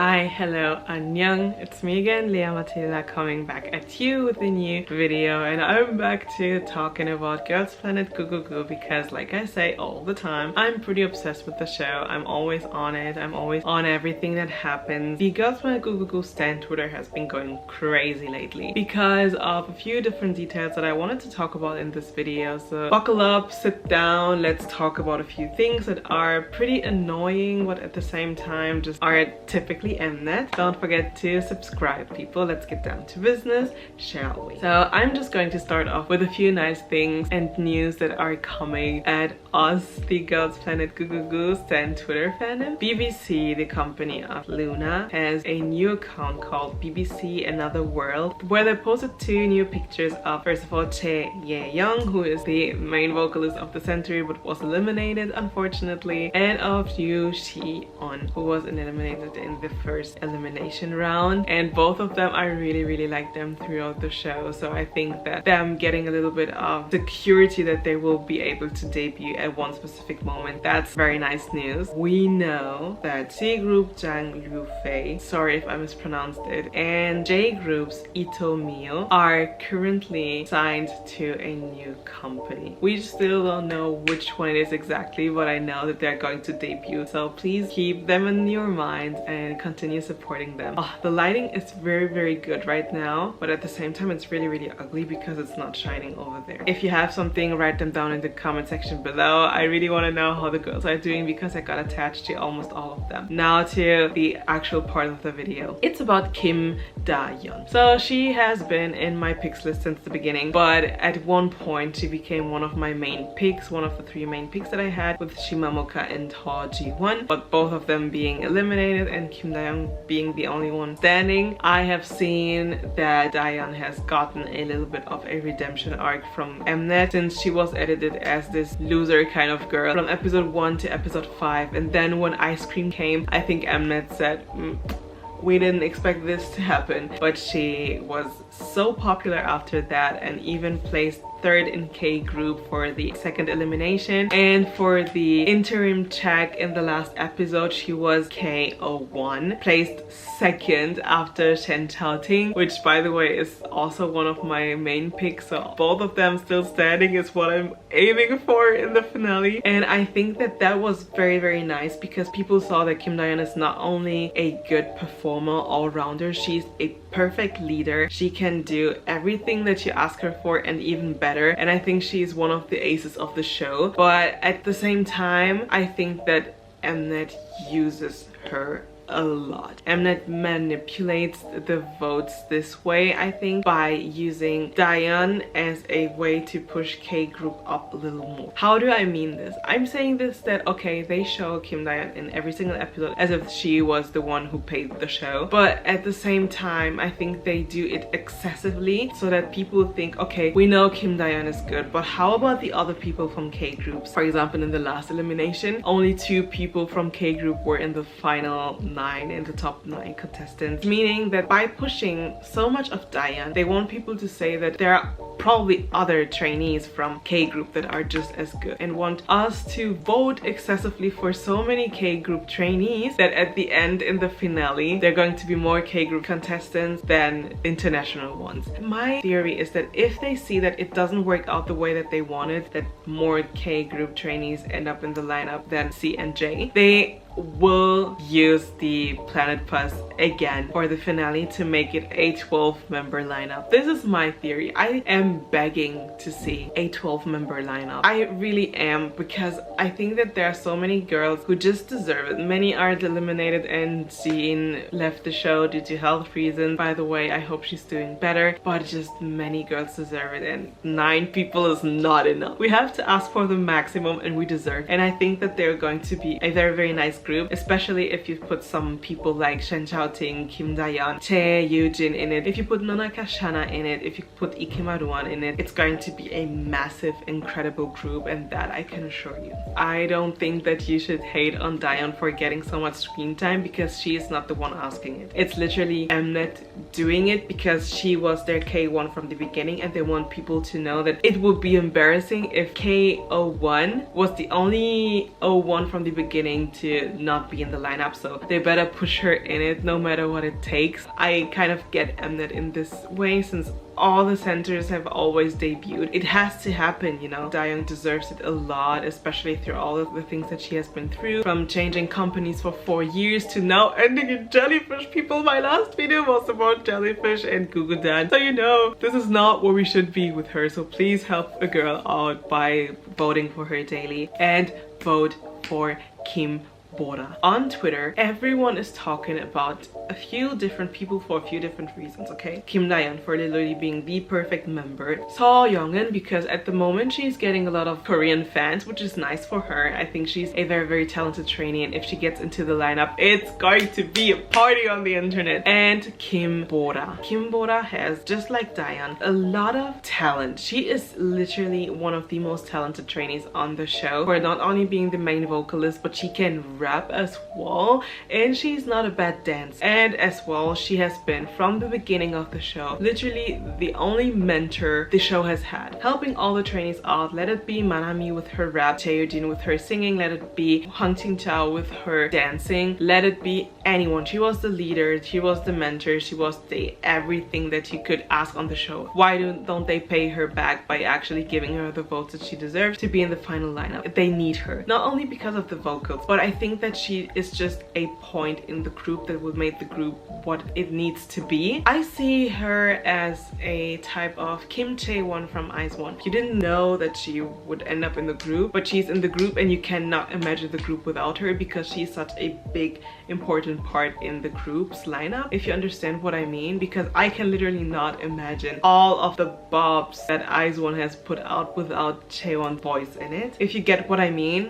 Hi, hello, annyeong. It's me again, Leah Matilda, coming back at you with a new video, and I'm back to talking about Girls Planet Gugugu because, like I say all the time, I'm pretty obsessed with the show. I'm always on it. I'm always on everything that happens. The Girls Planet Gugugu stan Twitter has been going crazy lately because of a few different details that I wanted to talk about in this video. So buckle up, sit down, let's talk about a few things that are pretty annoying, but at the same time just are typically Mnet. Don't forget to subscribe, people. Let's get down to business, shall we? So I'm just going to start off with a few nice things and news that are coming at us, the Girls Planet Gugugu stan Twitter fandom. BBC, the company of Luna, has a new account called BBC Another World, where they posted two new pictures of, first of all, Youngeun, who is the main vocalist of the century but was eliminated unfortunately, and of Seo Youngeun, who was eliminated in the first elimination round. And both of them, I really like them throughout the show, so I think that them getting a little bit of security that they will be able to debut at one specific moment, that's very nice news. We know that C Group Jang Liu-fei, sorry if I mispronounced it, and J Group's Ito Mio are currently signed to a new company. We still don't know which one it is exactly, but I know that they're going to debut, so please keep them in your mind and continue supporting them. Oh, the lighting is very good right now, but at the same time it's really ugly because it's not shining over there. If you have something, write them down in the comment section below. I really want to know how the girls are doing because I got attached to almost all of them. Now to the actual part of the video. It's about Kim Dayeon. So she has been in my picks list since the beginning, but at one point she became one of my main picks, one of the three main picks that I had, with Shimamoka and Ho Ji-won, but both of them being eliminated and Kim Dayeon being the only one standing. I have seen that Dayeon has gotten a little bit of a redemption arc from Mnet since she was edited as this loser kind of girl from episode 1 to episode 5, and then when Ice Cream came, I think Mnet said we didn't expect this to happen, but she was so popular after that and even placed third in K group for the second elimination, and for the interim check in the last episode she was KO1, placed second after Shen Chaoting, which by the way is also one of my main picks, so both of them still standing is what I'm aiming for in the finale. And I think that that was very nice because people saw that Kim Dayeon is not only a good performer, all-rounder, she's a perfect leader. She can do everything that you ask her for and even better, and I think she's one of the aces of the show. But at the same time, I think that Mnet uses her a lot. Mnet manipulates the votes this way, I think, by using Dayeon as a way to push K group up a little more. How do I mean this? I'm saying this that, okay, they show Kim Dayeon in every single episode as if she was the one who paid the show, but at the same time I think they do it excessively so that people think, okay, we know Kim Dayeon is good, but how about the other people from K groups? For example, in the last elimination, only 2 people from K group were in the final 9, in the top 9 contestants, meaning that by pushing so much of Dayeon, they want people to say that there are probably other trainees from K group that are just as good, and want us to vote excessively for so many K group trainees that at the end, in the finale, there are going to be more K group contestants than international ones. My theory is that if they see that it doesn't work out the way that they wanted, that more K group trainees end up in the lineup than C and J, they will use the Planet Plus again for the finale to make it a 12-member lineup. This is my theory. I am begging to see a 12-member lineup. I really am, because I think that there are so many girls who just deserve it. Many are eliminated and Jean left the show due to health reasons. By the way, I hope she's doing better, but just many girls deserve it, and 9 people is not enough. We have to ask for the maximum, and we deserve it. And I think that they're going to be a very nice group, especially if you put some people like Shen Chaoting, Kim Dayeon, Seo Youngeun in it, if you put Nonaka Shana in it, if you put Ikemaruan in it, it's going to be a massive, incredible group, and that I can assure you. I don't think that you should hate on Dayeon for getting so much screen time because she is not the one asking it. It's literally Mnet doing it because she was their K1 from the beginning, and they want people to know that it would be embarrassing if K01 was the only 01 from the beginning to to not be in the lineup, so they better push her in it no matter what it takes. I kind of get Mnet in this way, since all the centers have always debuted. It has to happen, you know. Dayeon deserves it a lot, especially through all of the things that she has been through, from changing companies for 4 years to now ending in jellyfish. People, my last video was about jellyfish and Gugudan, so you know this is not where we should be with her. So please help a girl out by voting for her daily, and vote for Kim Bora. On Twitter, everyone is talking about a few different people for a few different reasons, okay? Kim Dayeon for literally being the perfect member. Seo Youngeun because at the moment she's getting a lot of Korean fans, which is nice for her. I think she's a very, very talented trainee, and if she gets into the lineup, it's going to be a party on the internet. And Kim Bora. Kim Bora has, just like Dayeon, a lot of talent. She is literally one of the most talented trainees on the show, for not only being the main vocalist, but she can rap as well, and she's not a bad dancer. And as well, she has been from the beginning of the show literally the only mentor the show has had, helping all the trainees out. Let it be Manami with her rap, Seo Youngeun with her singing, let it be Hang Chao with her dancing, let it be anyone. She was the leader, she was the mentor, she was the everything that you could ask on the show. Why don't they pay her back by actually giving her the votes that she deserves to be in the final lineup? They need her, not only because of the vocals, but I think that she is just a point in the group that would make the group what it needs to be. I see her as a type of Kim Tae-won from IZ*ONE. You didn't know that she would end up in the group, but she's in the group, and you cannot imagine the group without her, because she's such a big important part in the group's lineup, if you understand what I mean. Because I can literally not imagine all of the bobs that IZ*ONE has put out without Taewon's voice in it, if you get what I mean.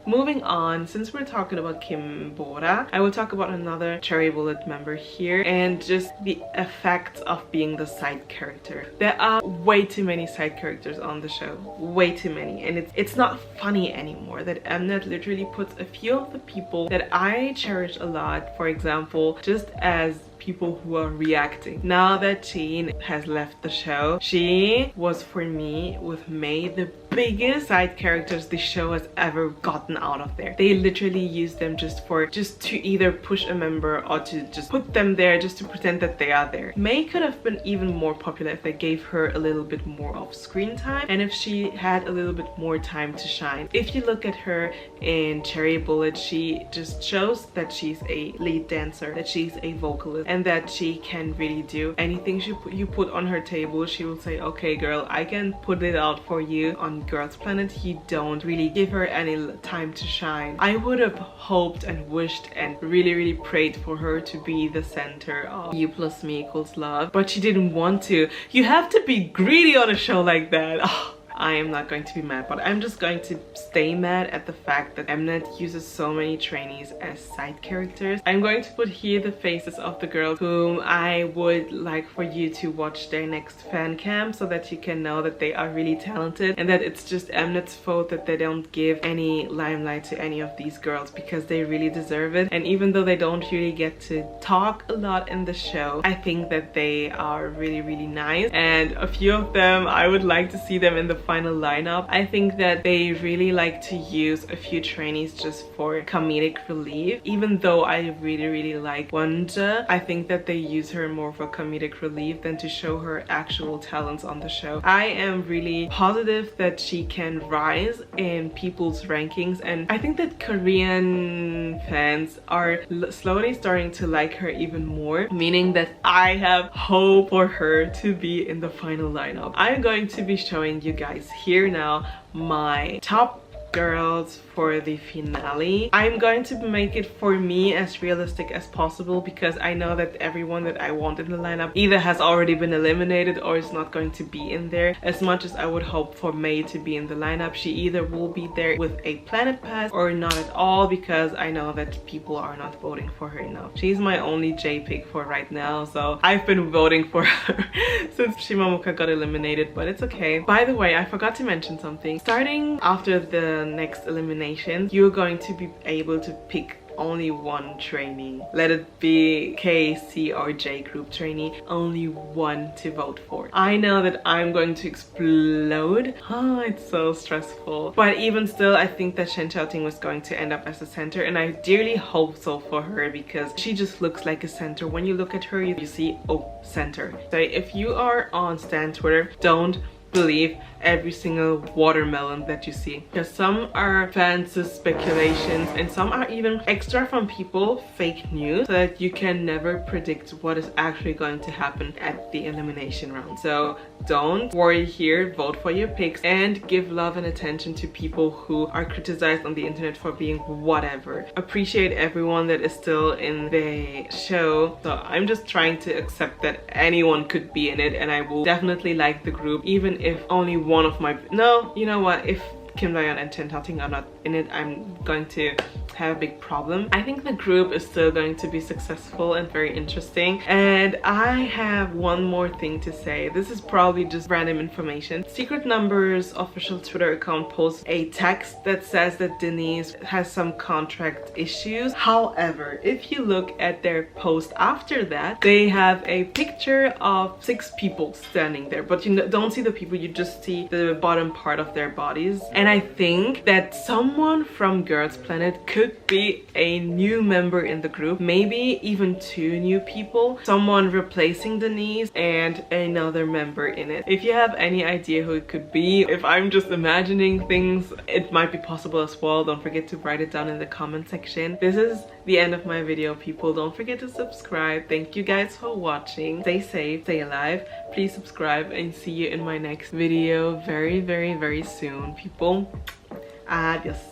Moving on, since we're talking about Kim Bora, I will talk about another Cherry Bullet member here, and just the effects of being the side character. There are way too many side characters on the show, way too many, and it's not funny anymore that Mnet literally puts a few of the people that I cherish a lot, for example, just as people who are reacting. Now that Teen has left the show, she was for me with May the biggest side characters the show has ever gotten out of there. They literally use them just to either push a member or to just put them there just to pretend that they are there. May could have been even more popular if they gave her a little bit more of screen time, and if she had a little bit more time to shine. If you look at her in Cherry Bullet, she just shows that she's a lead dancer, that she's a vocalist, and that she can really do anything you put on her table. She will say, okay girl, I can put it out for you. On Girls Planet, you don't really give her any time to shine. I would have hoped and wished and really prayed for her to be the center of You Plus Me Equals Love, but she didn't want to. You have to be greedy on a show like that. Oh, I am not going to be mad, but I'm just going to stay mad at the fact that Mnet uses so many trainees as side characters. I'm going to put here the faces of the girls whom I would like for you to watch their next fan cam, so that you can know that they are really talented, and that it's just Mnet's fault that they don't give any limelight to any of these girls, because they really deserve it. And even though they don't really get to talk a lot in the show, I think that they are really nice, and a few of them I would like to see them in the final lineup. I think that they really like to use a few trainees just for comedic relief. Even though I really like Wonja, I think that they use her more for comedic relief than to show her actual talents on the show. I am really positive that she can rise in people's rankings, and I think that Korean fans are slowly starting to like her even more, meaning that I have hope for her to be in the final lineup. I'm going to be showing you guys here now my top girls for the finale. I'm going to make it for me as realistic as possible, because I know that everyone that I want in the lineup either has already been eliminated or is not going to be in there. As much as I would hope for May to be in the lineup, she either will be there with a planet pass or not at all, because I know that people are not voting for her enough. She's my only J pick for right now, so I've been voting for her since Shimamuka got eliminated, but it's okay. By the way, I forgot to mention something. Starting after the next elimination, you're going to be able to pick only one trainee. Let it be K, C, or J group trainee, only one to vote for. I know that I'm going to explode. Oh, it's so stressful. But even still, I think that Shen Xiaoting was going to end up as a center, and I dearly hope so for her because she just looks like a center. When you look at her, you see, oh, center. So if you are on Stan Twitter, don't believe every single watermelon that you see, because some are fancy speculations and some are even extra from people, fake news, so that you can never predict what is actually going to happen at the elimination round. So don't worry here, vote for your picks and give love and attention to people who are criticized on the internet for being whatever. Appreciate everyone that is still in the show. So I'm just trying to accept that anyone could be in it, and I will definitely like the group even if only one of my, no, you know what, if Kim Dayeon and Shen Xiaoting are not in it, I'm going to have a big problem. I think the group is still going to be successful and very interesting. And I have one more thing to say. This is probably just random information. Secret Number's official Twitter account posts a text that says that Denise has some contract issues. However, if you look at their post after that, they have a picture of 6 people standing there, but you don't see the people, you just see the bottom part of their bodies. And I think that someone from Girls Planet could be a new member in the group, maybe even 2 new people, someone replacing Denise and another member in it. If you have any idea who it could be, if I'm just imagining things, it might be possible as well. Don't forget to write it down in the comment section. This is the end of my video, people. Don't forget to subscribe. Thank you guys for watching. Stay safe, stay alive. Please subscribe and see you in my next video very, very, very soon, people. Adios.